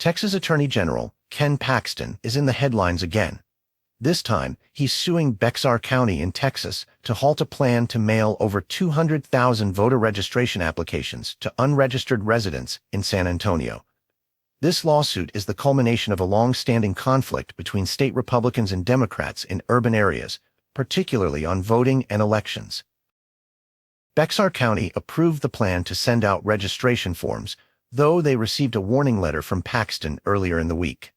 Texas Attorney General Ken Paxton is in the headlines again. This time, he's suing Bexar County in Texas to halt a plan to mail over 200,000 voter registration applications to unregistered residents in San Antonio. This lawsuit is the culmination of a long-standing conflict between state Republicans and Democrats in urban areas, particularly on voting and elections. Bexar County approved the plan to send out registration forms, though they received a warning letter from Paxton earlier in the week.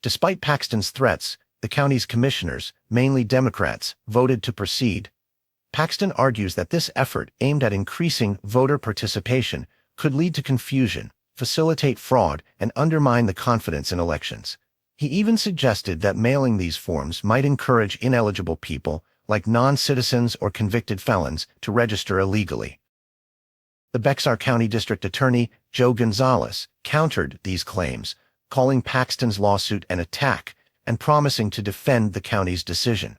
Despite Paxton's threats, the county's commissioners, mainly Democrats, voted to proceed. Paxton argues that this effort, aimed at increasing voter participation, could lead to confusion, facilitate fraud, and undermine the confidence in elections. He even suggested that mailing these forms might encourage ineligible people, like non-citizens or convicted felons, to register illegally. The Bexar County District Attorney, Joe Gonzalez, countered these claims, calling Paxton's lawsuit an attack and promising to defend the county's decision.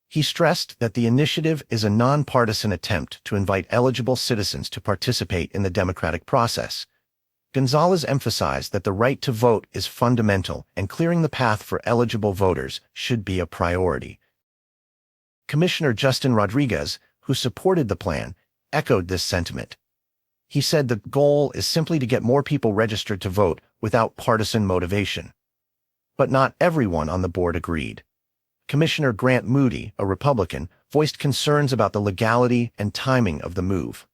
He stressed that the initiative is a nonpartisan attempt to invite eligible citizens to participate in the democratic process. Gonzalez emphasized that the right to vote is fundamental and clearing the path for eligible voters should be a priority. Commissioner Justin Rodriguez, who supported the plan, echoed this sentiment. He said the goal is simply to get more people registered to vote without partisan motivation. But not everyone on the board agreed. Commissioner Grant Moody, a Republican, voiced concerns about the legality and timing of the move.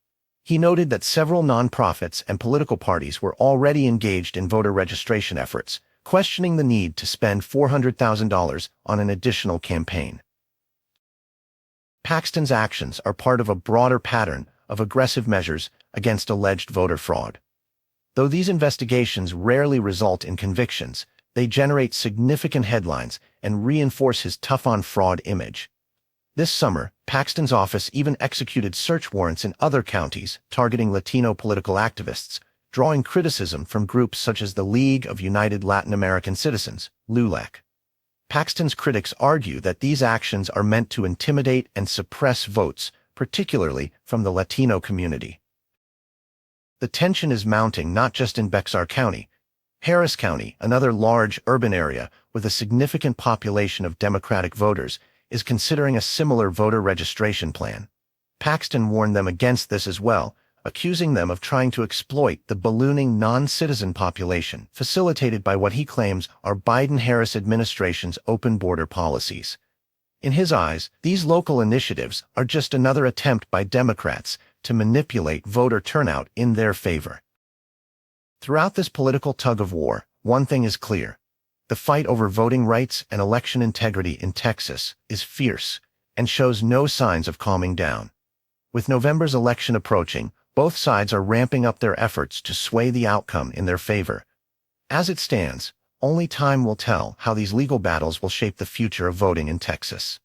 He noted that several nonprofits and political parties were already engaged in voter registration efforts, questioning the need to spend $400,000 on an additional campaign. Paxton's actions are part of a broader pattern of aggressive measures against alleged voter fraud. Though these investigations rarely result in convictions, they generate significant headlines and reinforce his tough-on-fraud image. This summer, Paxton's office even executed search warrants in other counties targeting Latino political activists, drawing criticism from groups such as the League of United Latin American Citizens, LULAC. Paxton's critics argue that these actions are meant to intimidate and suppress votes, particularly from the Latino community. The tension is mounting not just in Bexar County. Harris County, another large urban area with a significant population of Democratic voters, is considering a similar voter registration plan. Paxton warned them against this as well, accusing them of trying to exploit the ballooning non-citizen population facilitated by what he claims are Biden-Harris administration's open border policies. In his eyes, these local initiatives are just another attempt by Democrats to manipulate voter turnout in their favor. Throughout this political tug-of-war, one thing is clear. The fight over voting rights and election integrity in Texas is fierce and shows no signs of calming down. With November's election approaching, both sides are ramping up their efforts to sway the outcome in their favor. As it stands, only time will tell how these legal battles will shape the future of voting in Texas.